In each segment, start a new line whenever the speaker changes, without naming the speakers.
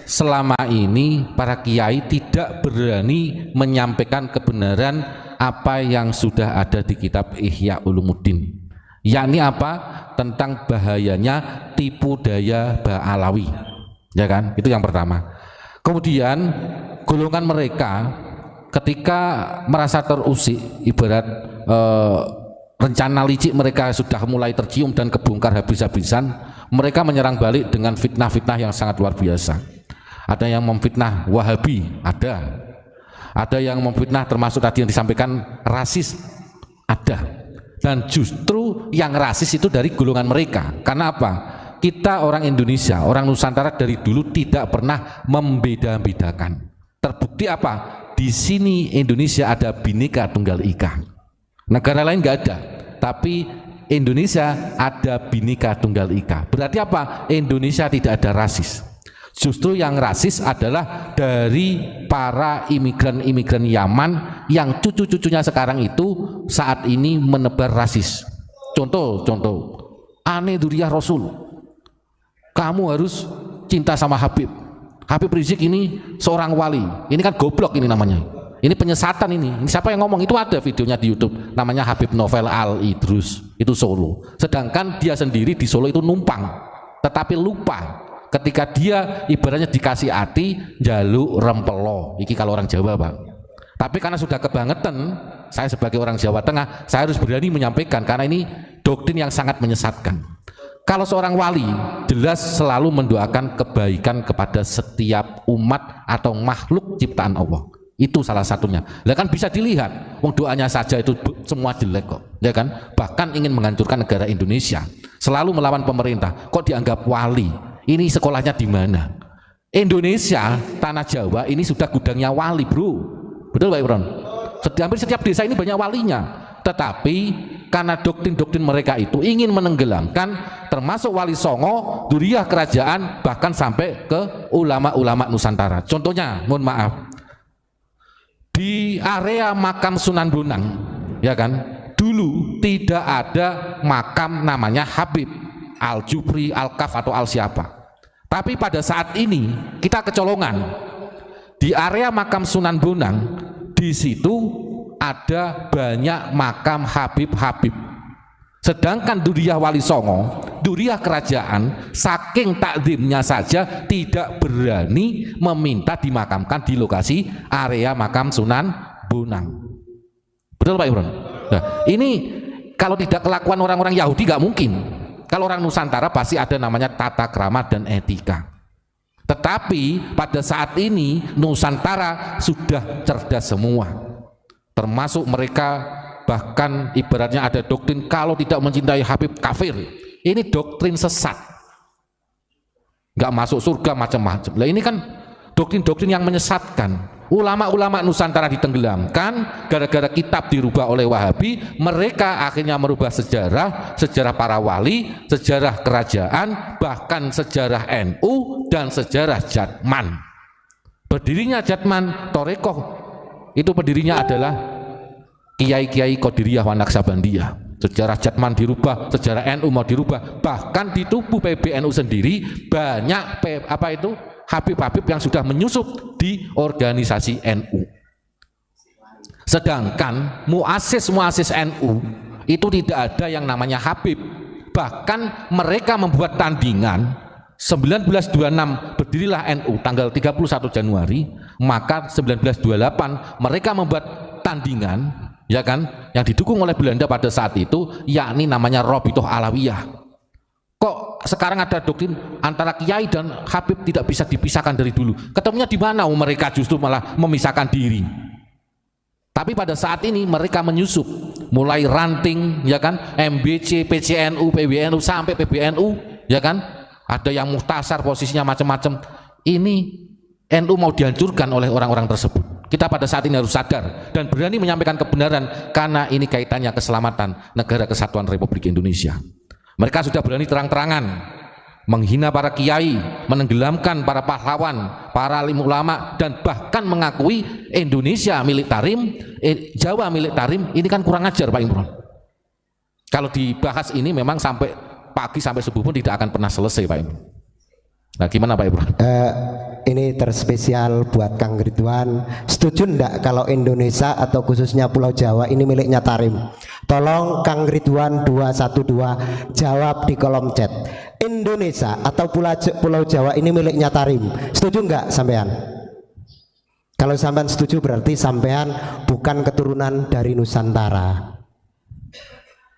selama ini para kiai tidak berani menyampaikan kebenaran apa yang sudah ada di kitab Ihya Ulumuddin, yakni apa? Tentang bahayanya tipu daya Ba'alawi, ya kan? Itu yang pertama. Kemudian golongan mereka ketika merasa terusik, ibarat rencana licik mereka sudah mulai tercium dan kebongkar habis-habisan, mereka menyerang balik dengan fitnah-fitnah yang sangat luar biasa. Ada yang memfitnah Wahabi, ada yang memfitnah termasuk tadi yang disampaikan rasis, ada. Dan justru yang rasis itu dari golongan mereka. Karena apa? Kita orang Indonesia, orang Nusantara dari dulu tidak pernah membeda-bedakan. Terbukti apa? Di sini Indonesia ada Bhinneka Tunggal Ika. Negara lain nggak ada, tapi Indonesia ada Bhinneka Tunggal Ika. Berarti apa? Indonesia tidak ada rasis. Justru yang rasis adalah dari para imigran-imigran Yaman yang cucu-cucunya sekarang itu saat ini menebar rasis. Contoh, Ane Duriyah Rasul, kamu harus cinta sama Habib Rizik, ini seorang wali. Ini kan goblok ini namanya. Ini penyesatan ini. Ini siapa yang ngomong? Itu ada videonya di YouTube. Namanya Habib Novel Al Idrus. Itu Solo. Sedangkan dia sendiri di Solo itu numpang, tetapi lupa ketika dia ibaratnya dikasih hati jaluk rempelo. Iki kalau orang Jawa, Pak. Tapi karena sudah kebangetan, saya sebagai orang Jawa Tengah, saya harus berani menyampaikan karena ini doktrin yang sangat menyesatkan. Kalau seorang wali jelas selalu mendoakan kebaikan kepada setiap umat atau makhluk ciptaan Allah. Itu salah satunya. Lah kan bisa dilihat, wong doanya saja itu semua jelek kok, ya kan? Bahkan ingin menghancurkan negara Indonesia, selalu melawan pemerintah. Kok dianggap wali? Ini sekolahnya di mana? Indonesia, tanah Jawa ini sudah gudangnya wali, bro. Betul Pak Imron? Hampir setiap desa ini banyak walinya. Tetapi karena doktrin-doktrin mereka itu ingin menenggelamkan termasuk Wali Songo, Duriyah kerajaan, bahkan sampai ke ulama-ulama Nusantara. Contohnya, mohon maaf, di area makam Sunan Bonang, ya kan, dulu tidak ada makam namanya Habib Al-Jufri, Al-Kaf atau Al-Siapa. Tapi pada saat ini kita kecolongan di area makam Sunan Bonang, di situ ada banyak makam Habib-Habib. Sedangkan Duriyah Wali Songo, Duriyah kerajaan, saking takzimnya saja tidak berani meminta dimakamkan di lokasi area makam Sunan Bonang. Betul Pak Imron? Nah, ini kalau tidak kelakuan orang-orang Yahudi nggak mungkin. Kalau orang Nusantara pasti ada namanya tata krama dan etika. Tetapi pada saat ini Nusantara sudah cerdas semua, termasuk mereka bahkan ibaratnya ada doktrin kalau tidak mencintai Habib kafir. Ini doktrin sesat, nggak masuk surga macam-macam. Lah ini kan doktrin-doktrin yang menyesatkan. Ulama-ulama Nusantara ditenggelamkan gara-gara kitab dirubah oleh Wahabi. Mereka akhirnya merubah sejarah para wali, sejarah kerajaan, bahkan sejarah NU dan sejarah Jatman. Berdirinya Jatman Torekoh itu pendirinya adalah Kiai-Kiai Qadiriyah wa Naksabandiyah. Sejarah Jatman dirubah, sejarah NU mau dirubah, bahkan di tubuh PBNU sendiri banyak Habib-Habib yang sudah menyusup di organisasi NU. Sedangkan muassis NU itu tidak ada yang namanya Habib. Bahkan mereka membuat tandingan 1926 berdirilah NU tanggal 31 Januari, maka 1928 mereka membuat tandingan, ya kan, yang didukung oleh Belanda pada saat itu, yakni namanya Robitoh Alawiyah. Kok sekarang ada doktrin antara kiai dan Habib tidak bisa dipisahkan dari dulu? Ketemunya di mana? Mereka justru malah memisahkan diri. Tapi pada saat ini mereka menyusup, mulai ranting, ya kan, MBC, PCNU, PBNU sampai PBNU, ya kan, ada yang muhtasar posisinya macam-macam. Ini NU mau dihancurkan oleh orang-orang tersebut. Kita pada saat ini harus sadar dan berani menyampaikan kebenaran karena ini kaitannya keselamatan negara kesatuan Republik Indonesia. Mereka sudah berani terang-terangan menghina para kiai, menenggelamkan para pahlawan, para alim ulama, dan bahkan mengakui Indonesia milik Tarim, Jawa milik Tarim. Ini kan kurang ajar Pak Imron. Kalau dibahas ini memang sampai pagi sampai subuh pun tidak akan pernah selesai Pak Imron. Nah gimana Pak Imron?
ini terspesial buat Kang Ridwan. Setuju ndak kalau Indonesia atau khususnya Pulau Jawa ini miliknya Tarim? Tolong Kang Ridwan 212 jawab di kolom chat. Indonesia atau Pulau Jawa ini miliknya Tarim. Setuju nggak sampean? Kalau sampean setuju berarti sampean bukan keturunan dari Nusantara.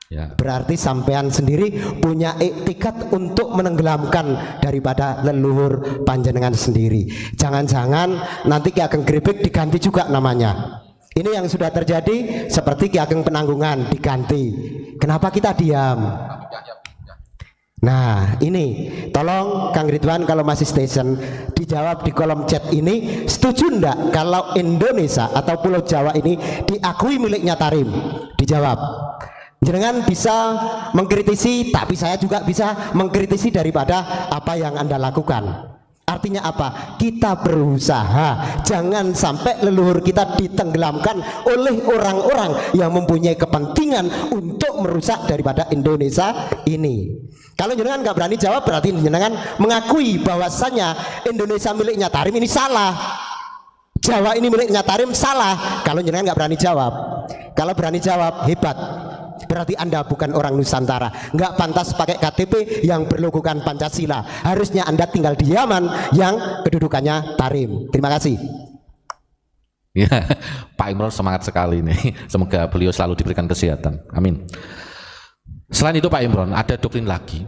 Ya. Berarti sampean sendiri punya iktikat untuk menenggelamkan daripada leluhur panjenengan sendiri. Jangan-jangan nanti Ki Ageng Grebek diganti juga namanya. Ini yang sudah terjadi seperti Ki Ageng Penanggungan diganti. Kenapa kita diam? Nah ini tolong Kang Ridwan kalau masih station dijawab di kolom chat ini. Setuju ndak kalau Indonesia atau Pulau Jawa ini diakui miliknya Tarim? Dijawab. Jangan bisa mengkritisi, tapi saya juga bisa mengkritisi daripada apa yang Anda lakukan. Artinya apa? Kita berusaha jangan sampai leluhur kita ditenggelamkan oleh orang-orang yang mempunyai kepentingan untuk merusak daripada Indonesia ini. Kalau jenengan nggak berani jawab berarti jenengan mengakui bahwasanya Indonesia miliknya Tarim ini salah, Jawa ini miliknya Tarim salah. Kalau jenengan nggak berani jawab, kalau berani jawab hebat. Berarti Anda bukan orang Nusantara, nggak pantas pakai KTP yang berlogokan Pancasila. Harusnya Anda tinggal di Yaman yang kedudukannya Tarim. Terima kasih.
Ya, Pak Imron semangat sekali nih. Semoga beliau selalu diberikan kesehatan. Amin. Selain itu Pak Imron, ada doktrin lagi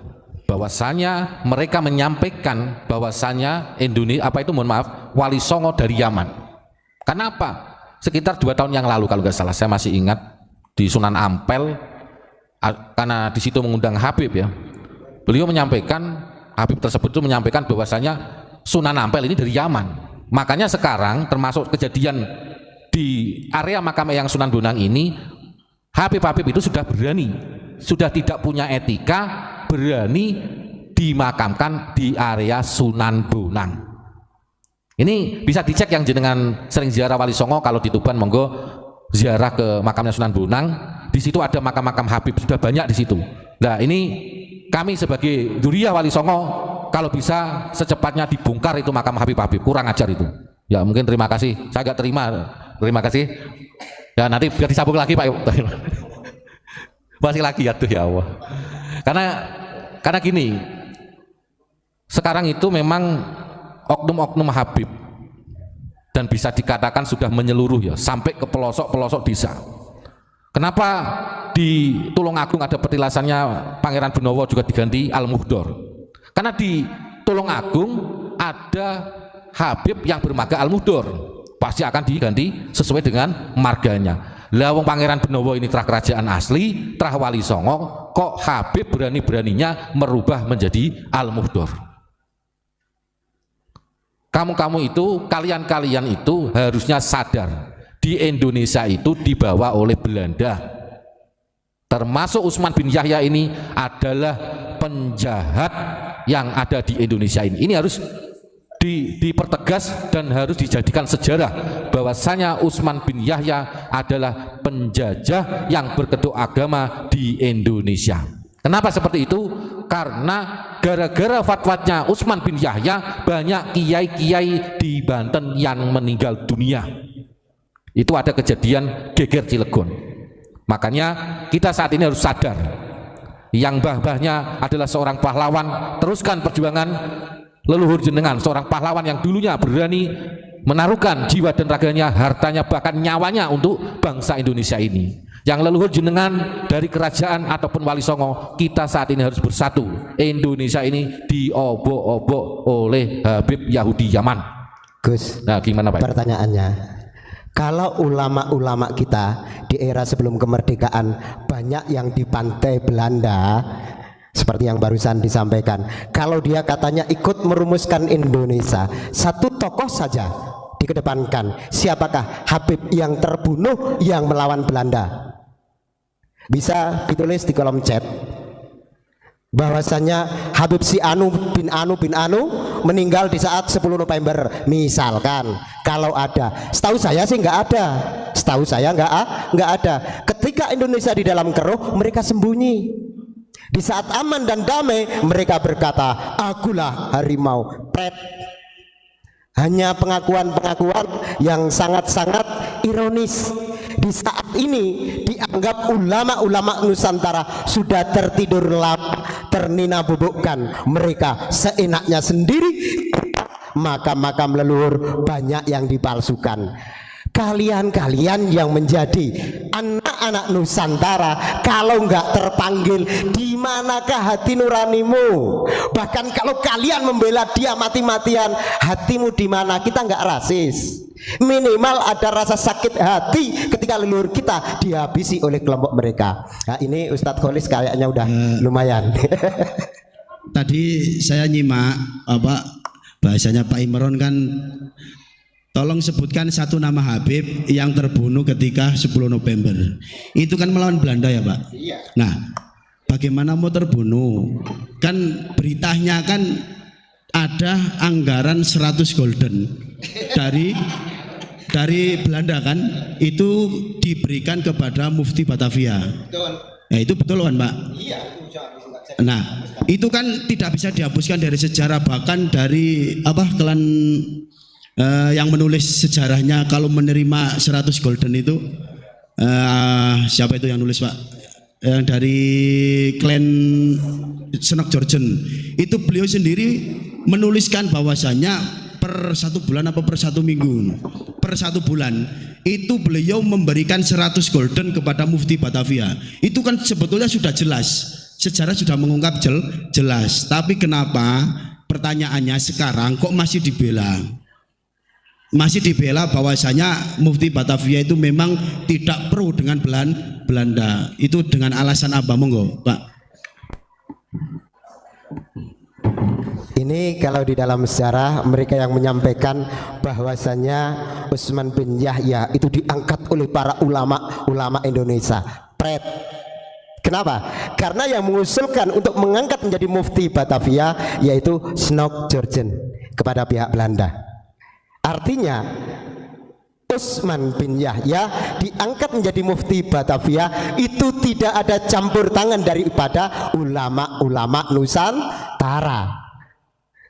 bahwasanya mereka menyampaikan bahwasanya Indonesia Wali Songo dari Yaman. Kenapa? Sekitar 2 tahun yang lalu kalau nggak salah, saya masih ingat di Sunan Ampel, karena di situ mengundang Habib ya. Beliau menyampaikan, Habib tersebut itu menyampaikan bahwasanya Sunan Ampel ini dari Yaman. Makanya sekarang termasuk kejadian di area makam Eyang Sunan Bonang ini, Habib-habib itu sudah berani, sudah tidak punya etika, berani dimakamkan di area Sunan Bonang. Ini bisa dicek yang jenengan sering ziarah Wali Songo, kalau di Tuban monggo ziarah ke makamnya Sunan Bonang. Di situ ada makam-makam Habib, sudah banyak di situ. Nah ini kami sebagai Dzurriyyah Wali Songo kalau bisa secepatnya dibongkar itu makam Habib-habib, kurang ajar itu. Ya mungkin terima kasih, saya agak terima kasih. Ya nanti biar disambung lagi Pak. Masih lagi ya tuh ya Allah. Karena gini, sekarang itu memang oknum-oknum Habib dan bisa dikatakan sudah menyeluruh ya sampai ke pelosok-pelosok desa. Kenapa di Tulungagung ada petilasannya Pangeran Benowo juga diganti Al-Muhdor? Karena di Tulungagung ada Habib yang bermarga Al-Muhdor, pasti akan diganti sesuai dengan marganya. Lah wong Pangeran Benowo ini terah kerajaan asli, terah Wali Songo, kok Habib berani-beraninya merubah menjadi Al-Muhdor? Kamu itu, kalian itu harusnya sadar, di Indonesia itu dibawa oleh Belanda, termasuk Utsman bin Yahya ini adalah penjahat yang ada di Indonesia ini. Ini harus dipertegas dan harus dijadikan sejarah bahwasanya Utsman bin Yahya adalah penjajah yang berkedok agama di Indonesia. Kenapa seperti itu? Karena gara-gara fatwanya Utsman bin Yahya banyak kiai-kiai di Banten yang meninggal dunia. Itu ada kejadian geger Cilegon. Makanya kita saat ini harus sadar, yang mbah-mbahnya adalah seorang pahlawan, teruskan perjuangan leluhur jenengan, seorang pahlawan yang dulunya berani menaruhkan jiwa dan raganya, hartanya, bahkan nyawanya untuk bangsa Indonesia ini. Yang leluhur jenengan dari kerajaan ataupun Wali Songo, kita saat ini harus bersatu. Indonesia ini diobok-obok oleh Habib Yahudi Yaman.
Gus,
nah gimana Pak?
Pertanyaannya, kalau ulama-ulama kita di era sebelum kemerdekaan banyak yang di pantai Belanda, seperti yang barusan disampaikan, kalau dia katanya ikut merumuskan Indonesia, satu tokoh saja dikedepankan, siapakah? Habib yang terbunuh yang melawan Belanda. Bisa ditulis di kolom chat bahwasanya Habib si Anu bin Anu meninggal di saat 10 November misalkan. Kalau ada, setahu saya sih nggak ada, setahu saya nggak ada. Ketika Indonesia di dalam keruh, mereka sembunyi. Di saat aman dan damai, mereka berkata, akulah harimau. Pret. Hanya pengakuan-pengakuan yang sangat-sangat ironis. Di saat ini dianggap ulama-ulama Nusantara sudah tertidur lama, ternina bubukkan mereka seenaknya sendiri. Makam-makam leluhur banyak yang dipalsukan. Kalian-kalian yang menjadi anak-anak Nusantara, kalau nggak terpanggil, di manakah hati nuranimu? Bahkan kalau kalian membela dia mati-matian, hatimu di mana? Kita nggak rasis. Minimal ada rasa sakit hati ketika leluhur kita dihabisi oleh kelompok mereka. Nah, ini Ustadz Kholis kayaknya udah lumayan.
Tadi saya nyimak bahasanya Pak Imron kan, tolong sebutkan satu nama Habib yang terbunuh ketika 10 November. Itu kan melawan Belanda ya Pak? Iya. Nah, bagaimana mau terbunuh? Kan beritanya kan ada anggaran 100 golden dari Belanda kan, itu diberikan kepada Mufti Batavia. Betul. Nah, itu betul kan Pak? Iya. Nah, itu kan tidak bisa dihapuskan dari sejarah, bahkan dari klan yang menulis sejarahnya kalau menerima 100 golden itu siapa itu yang nulis Pak? Yang dari klan Senok Jorjen itu beliau sendiri menuliskan bahwasanya per 1 bulan apa per 1 minggu, per 1 bulan itu beliau memberikan 100 golden kepada Mufti Batavia. Itu kan sebetulnya sudah jelas, sejarah sudah mengungkap jelas. Tapi kenapa pertanyaannya sekarang kok masih dibela? Masih dibela bahwasanya Mufti Batavia itu memang tidak pro dengan Belanda. Itu dengan alasan apa, monggo Pak?
Ini kalau di dalam sejarah mereka yang menyampaikan bahwasanya Utsman bin Yahya itu diangkat oleh para ulama Indonesia. Pret. Kenapa? Karena yang mengusulkan untuk mengangkat menjadi Mufti Batavia yaitu Senok Jorjen kepada pihak Belanda. Artinya Utsman bin Yahya diangkat menjadi Mufti Batavia itu tidak ada campur tangan daripada ulama-ulama Nusantara.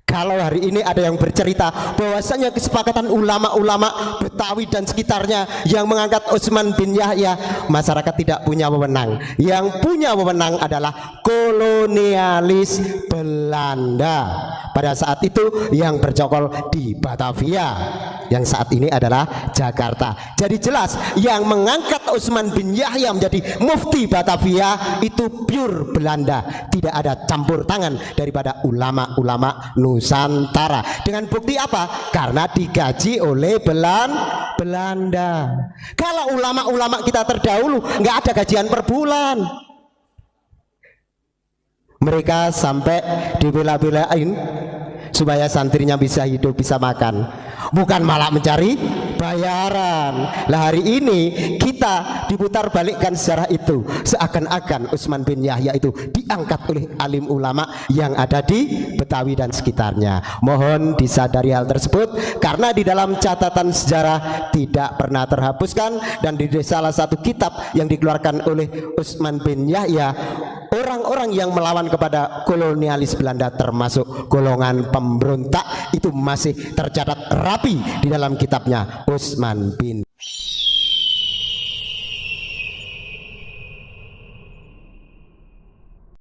Kalau hari ini ada yang bercerita bahwasanya kesepakatan ulama-ulama Betawi dan sekitarnya yang mengangkat Utsman bin Yahya, masyarakat tidak punya wewenang. Yang punya wewenang adalah kolonialis Belanda. Pada saat itu yang bercokol di Batavia, yang saat ini adalah Jakarta. Jadi jelas yang mengangkat Utsman bin Yahya menjadi Mufti Batavia itu pure Belanda, tidak ada campur tangan daripada ulama-ulama Nusantara. Dengan bukti apa? Karena digaji oleh Belanda. Kalau ulama-ulama kita terdahulu nggak ada gajian per bulan, mereka sampai dibela-belain supaya santrinya bisa hidup, bisa makan, bukan malah mencari bayaran. Lah hari ini kita diputar balikkan sejarah itu, seakan-akan Utsman bin Yahya itu diangkat oleh alim ulama yang ada di Betawi dan sekitarnya. Mohon disadari hal tersebut, karena di dalam catatan sejarah tidak pernah terhapuskan. Dan di salah satu kitab yang dikeluarkan oleh Utsman bin Yahya, orang-orang yang melawan kepada kolonialis Belanda termasuk golongan pemberontak itu masih tercatat rapi di dalam kitabnya Utsman bin